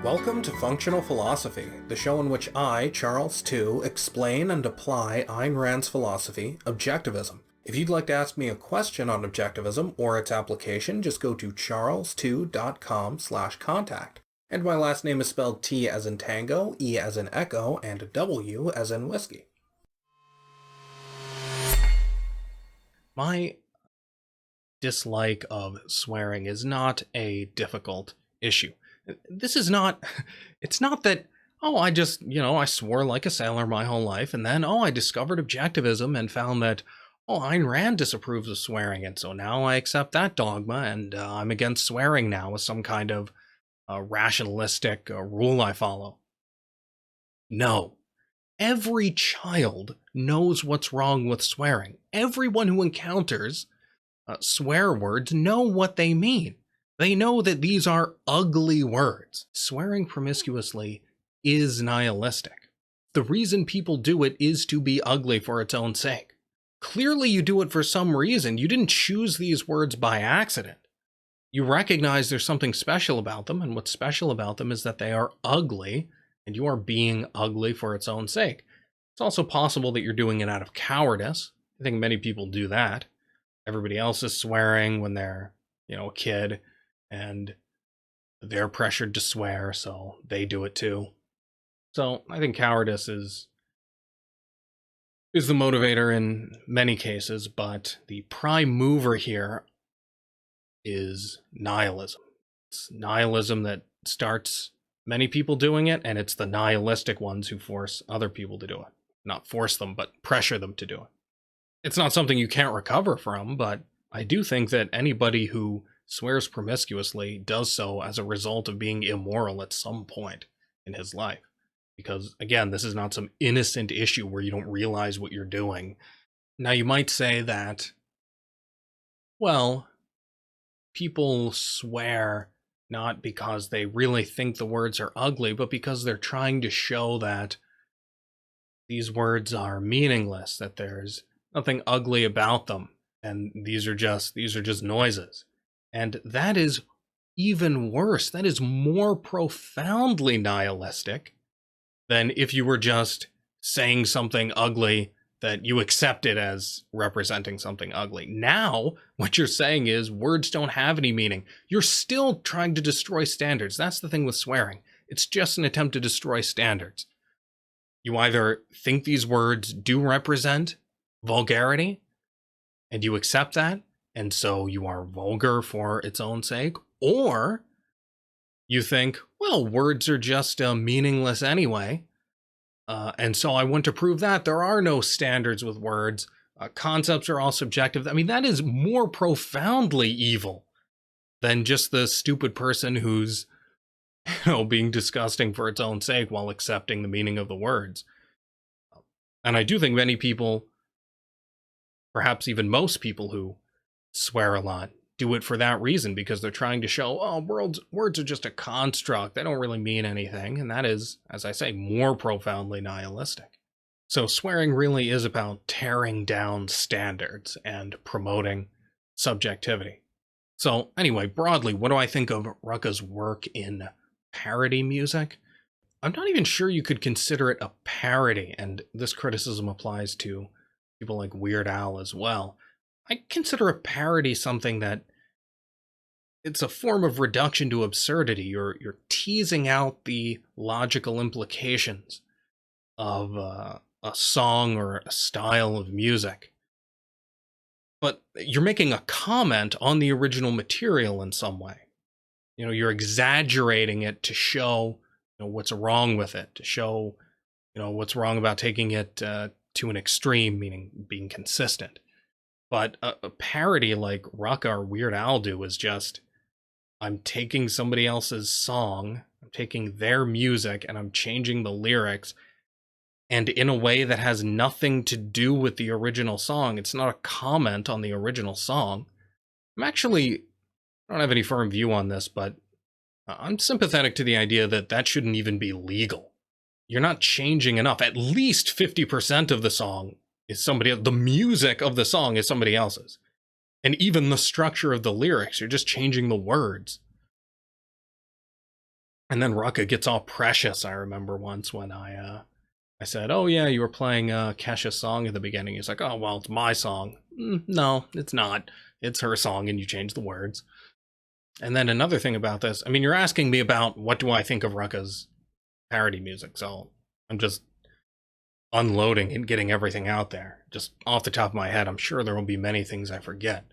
Welcome to Functional Philosophy, the show in which I, Charles II, explain and apply Ayn Rand's philosophy, Objectivism. If you'd like to ask me a question on Objectivism or its application, just go to charles2.com/contact. And my last name is spelled T as in tango, E as in echo, and W as in whiskey. My dislike of swearing is not a difficult issue. This is not, it's not that, I swore like a sailor my whole life, and then, I discovered Objectivism and found that, Ayn Rand disapproves of swearing, and so now I accept that dogma, and I'm against swearing now as some kind of rationalistic rule I follow. No. Every child knows what's wrong with swearing. Everyone who encounters swear words know what they mean. They know that these are ugly words. Swearing promiscuously is nihilistic. The reason people do it is to be ugly for its own sake. Clearly you do it for some reason. You didn't choose these words by accident. You recognize there's something special about them, and what's special about them is that they are ugly, and you are being ugly for its own sake. It's also possible that you're doing it out of cowardice. I think many people do that. Everybody else is swearing when they're, a kid, and they're pressured to swear, so they do it too. So I think cowardice is the motivator in many cases, but the prime mover here is nihilism. It's nihilism that starts many people doing it, and it's the nihilistic ones who force other people to do it. Not force them, but pressure them to do it. It's not something you can't recover from, but I do think that anybody who swears promiscuously does so as a result of being immoral at some point in his life. Because, again, this is not some innocent issue where you don't realize what you're doing. Now, you might say that, people swear not because they really think the words are ugly, but because they're trying to show that these words are meaningless, that there's nothing ugly about them, and these are just noises. And that is even worse. That is more profoundly nihilistic than if you were just saying something ugly that you accepted as representing something ugly. Now, what you're saying is words don't have any meaning. You're still trying to destroy standards. That's the thing with swearing. It's just an attempt to destroy standards. You either think these words do represent vulgarity, and you accept that, and so you are vulgar for its own sake, or you think, words are just meaningless anyway, and so I want to prove that there are no standards with words. Concepts are all subjective. I mean, that is more profoundly evil than just the stupid person who's, being disgusting for its own sake while accepting the meaning of the words. And I do think many people, perhaps even most people who swear a lot, do it for that reason, because they're trying to show, words are just a construct. They don't really mean anything. And that is, as I say, more profoundly nihilistic. So swearing really is about tearing down standards and promoting subjectivity. So anyway, broadly, what do I think of Rucka's work in parody music? I'm not even sure you could consider it a parody, and this criticism applies to people like Weird Al as well. I consider a parody something that it's a form of reduction to absurdity. You're teasing out the logical implications of a song or a style of music. But you're making a comment on the original material in some way. You're exaggerating it to show what's wrong with it, to show what's wrong about taking it to an extreme, meaning being consistent. But a parody like Rucka or Weird Al do is just, I'm taking somebody else's song, I'm taking their music, and I'm changing the lyrics, and in a way that has nothing to do with the original song. It's not a comment on the original song. I don't have any firm view on this, but I'm sympathetic to the idea that shouldn't even be legal. You're not changing enough. At least 50% of the song is somebody else. The music of the song is somebody else's. And even the structure of the lyrics, you're just changing the words. And then Rucka gets all precious. I remember once when I said, "Oh yeah, you were playing Kesha's song at the beginning." He's like, "Oh well, it's my song." No, it's not. It's her song, and you change the words. And then another thing about this, I mean, you're asking me about what do I think of Rucka's parody music, so I'm just unloading and getting everything out there. Just off the top of my head, I'm sure there will be many things I forget.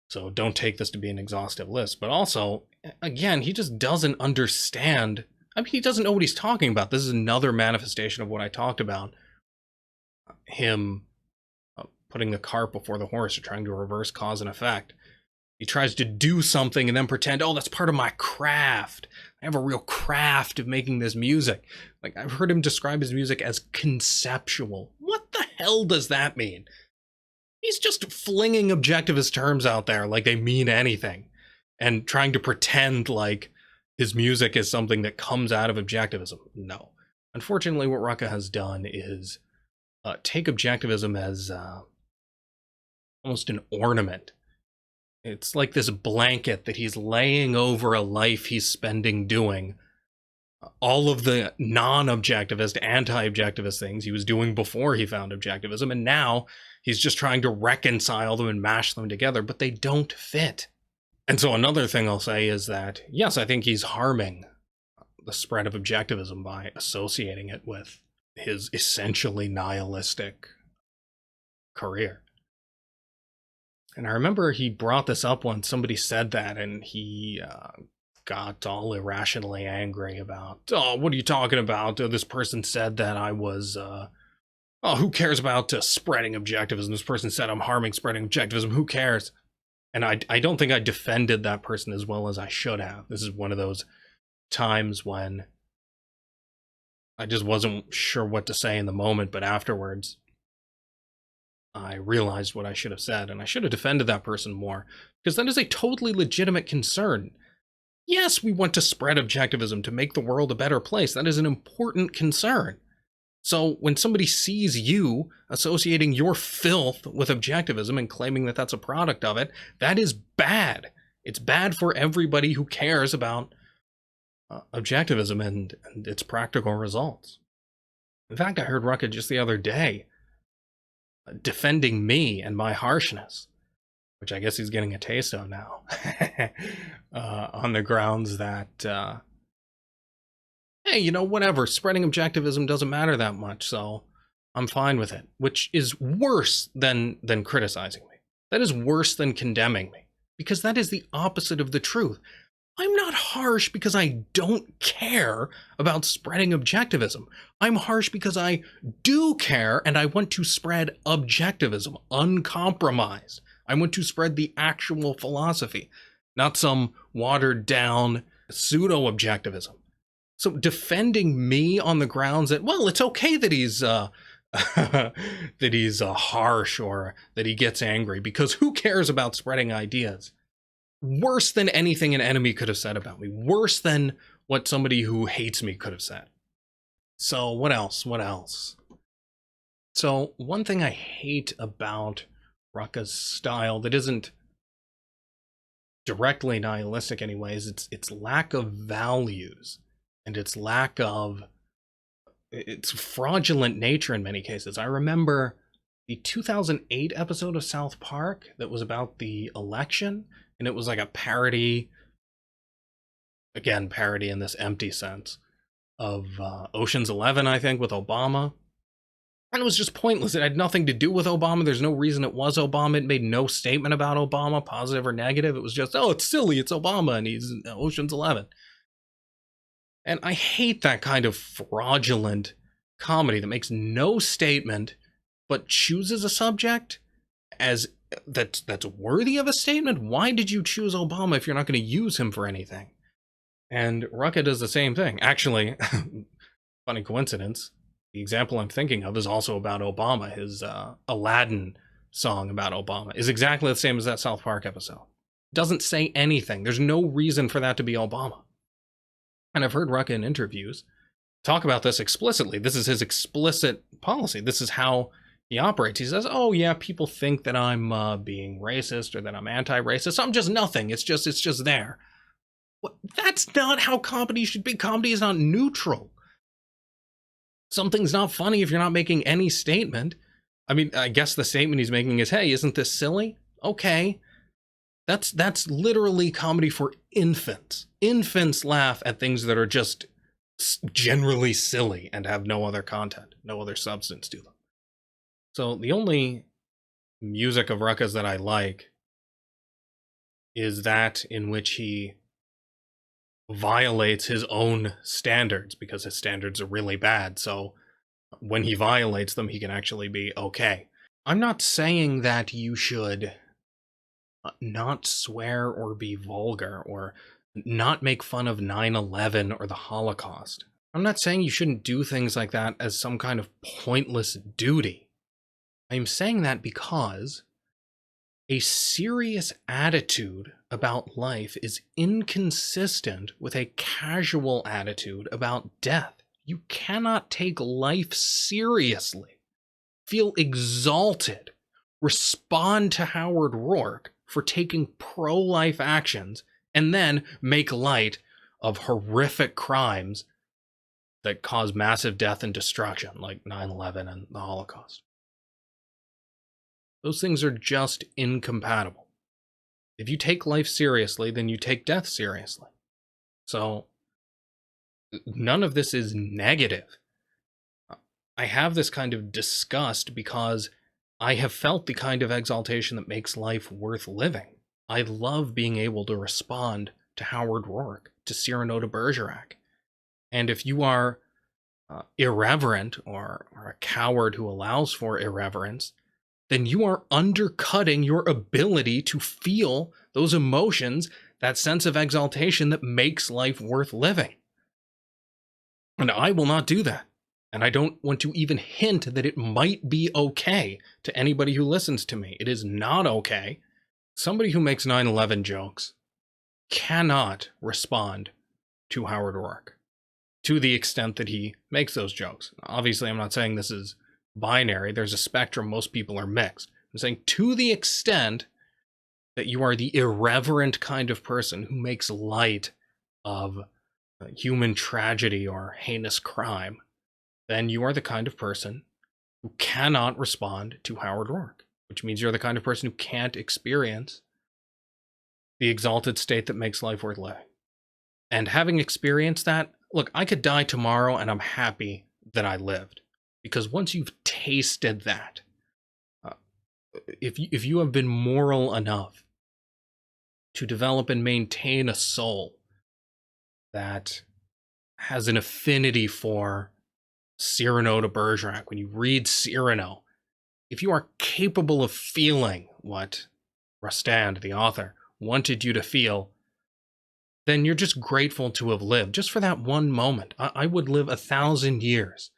So don't take this to be an exhaustive list. But also, again, he just doesn't understand. I mean, he doesn't know what he's talking about. This is another manifestation of what I talked about. Him putting the cart before the horse, or trying to reverse cause and effect. He tries to do something and then pretend, oh, that's part of my craft. I have a real craft of making this music. Like, I've heard him describe his music as conceptual. What the hell does that mean? He's just flinging objectivist terms out there like they mean anything, and trying to pretend like his music is something that comes out of objectivism. No. Unfortunately, what Rucka has done is take objectivism as almost an ornament. It's like this blanket that he's laying over a life he's spending doing all of the non-objectivist, anti-objectivist things he was doing before he found objectivism, and now he's just trying to reconcile them and mash them together, but they don't fit. And so another thing I'll say is that, yes, I think he's harming the spread of objectivism by associating it with his essentially nihilistic career. And I remember he brought this up once. Somebody said that, and he got all irrationally angry about, oh, what are you talking about? This person said that I was, who cares about spreading objectivism? This person said I'm harming spreading objectivism. Who cares? And I don't think I defended that person as well as I should have. This is one of those times when I just wasn't sure what to say in the moment, but afterwards I realized what I should have said, and I should have defended that person more, because that is a totally legitimate concern. Yes, we want to spread objectivism to make the world a better place. That is an important concern. So when somebody sees you associating your filth with objectivism and claiming that that's a product of it, that is bad. It's bad for everybody who cares about objectivism and its practical results. In fact, I heard Rucka just the other day defending me and my harshness, which I guess he's getting a taste of now, on the grounds that, hey, you know, whatever, spreading objectivism doesn't matter that much, so I'm fine with it, which is worse than criticizing me. That is worse than condemning me, because that is the opposite of the truth. I'm not harsh because I don't care about spreading objectivism. I'm harsh because I do care, and I want to spread objectivism, uncompromised. I want to spread the actual philosophy, not some watered down pseudo-objectivism. So defending me on the grounds that, well, it's okay that he's that he's harsh or that he gets angry, because who cares about spreading ideas? Worse than anything an enemy could have said about me. Worse than what somebody who hates me could have said. So what else? What else? So one thing I hate about Rucka's style that isn't directly nihilistic anyways, its lack of values and its lack of its fraudulent nature in many cases. I remember the 2008 episode of South Park that was about the election, and it was like a parody, again, parody in this empty sense, of Ocean's 11, I think, with Obama. And it was just pointless. It had nothing to do with Obama. There's no reason it was Obama. It made no statement about Obama, positive or negative. It was just, oh, it's silly, it's Obama, and he's in Ocean's 11. And I hate that kind of fraudulent comedy that makes no statement but chooses a subject as that's worthy of a statement. Why did you choose Obama if you're not going to use him for anything? And Rucka does the same thing. Actually, funny coincidence, the example I'm thinking of is also about Obama. His Aladdin song about Obama is exactly the same as that South Park episode. Doesn't say anything. There's no reason for that to be Obama. And I've heard Rucka in interviews talk about this explicitly. This is his explicit policy. This is how he operates. He says, oh yeah, people think that I'm being racist or that I'm anti-racist. I'm just nothing. It's just there. That's not how comedy should be. Comedy is not neutral. Something's not funny if you're not making any statement. I mean, I guess the statement he's making is, hey, isn't this silly? Okay. That's literally comedy for infants. Infants laugh at things that are just generally silly and have no other content, no other substance to them. So the only music of Rucka's that I like is that in which he violates his own standards, because his standards are really bad. So when he violates them, he can actually be okay. I'm not saying that you should not swear or be vulgar or not make fun of 9/11 or the Holocaust. I'm not saying you shouldn't do things like that as some kind of pointless duty. I'm saying that because a serious attitude about life is inconsistent with a casual attitude about death. You cannot take life seriously, feel exalted, respond to Howard Rourke for taking pro-life actions, and then make light of horrific crimes that cause massive death and destruction, like 9/11 and the Holocaust. Those things are just incompatible. If you take life seriously, then you take death seriously. So none of this is negative. I have this kind of disgust because I have felt the kind of exaltation that makes life worth living. I love being able to respond to Howard Rourke, to Cyrano de Bergerac. And if you are irreverent or a coward who allows for irreverence, then you are undercutting your ability to feel those emotions, that sense of exaltation that makes life worth living. And I will not do that. And I don't want to even hint that it might be okay to anybody who listens to me. It is not okay. Somebody who makes 9/11 jokes cannot respond to Howard Rourke to the extent that he makes those jokes. Obviously, I'm not saying this is binary. There's a spectrum. Most people are mixed. I'm saying to the extent that you are the irreverent kind of person who makes light of human tragedy or heinous crime, then you are the kind of person who cannot respond to Howard Rourke, which means you're the kind of person who can't experience the exalted state that makes life worth living. And having experienced that, look, I could die tomorrow and I'm happy that I lived. Because once you've tasted that, if you have been moral enough to develop and maintain a soul that has an affinity for Cyrano de Bergerac, when you read Cyrano, if you are capable of feeling what Rostand, the author, wanted you to feel, then you're just grateful to have lived, just for that one moment. I would live 1,000 years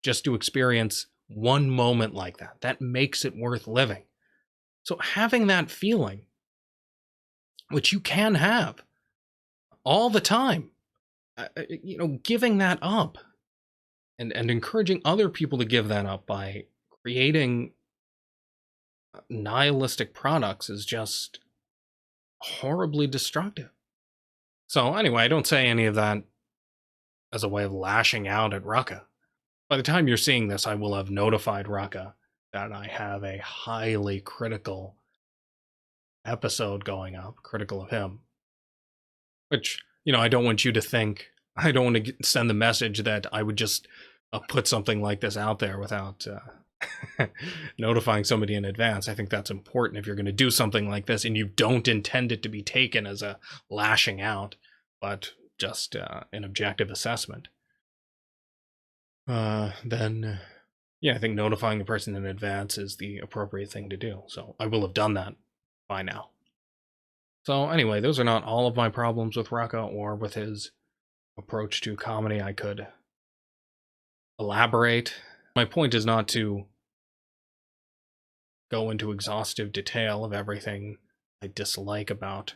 just to experience one moment like that. That makes it worth living. So having that feeling, which you can have all the time, giving that up and encouraging other people to give that up by creating nihilistic products is just horribly destructive. So anyway, I don't say any of that as a way of lashing out at Rucka. By the time you're seeing this, I will have notified Rucka that I have a highly critical episode going up, critical of him. Which, I don't want you to think, I don't want to send the message that I would just put something like this out there without notifying somebody in advance. I think that's important if you're going to do something like this and you don't intend it to be taken as a lashing out, but just an objective assessment. Then I think notifying the person in advance is the appropriate thing to do. So I will have done that by now. So anyway, those are not all of my problems with Rucka or with his approach to comedy. I could elaborate. My point is not to go into exhaustive detail of everything I dislike about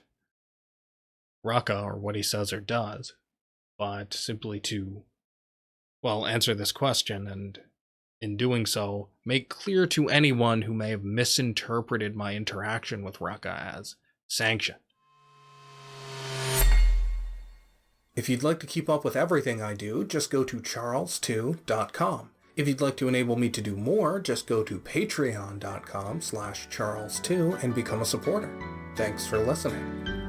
Rucka or what he says or does, but simply to, answer this question, and in doing so, make clear to anyone who may have misinterpreted my interaction with Rucka as sanction. If you'd like to keep up with everything I do, just go to charles2.com. If you'd like to enable me to do more, just go to patreon.com/charles2 and become a supporter. Thanks for listening.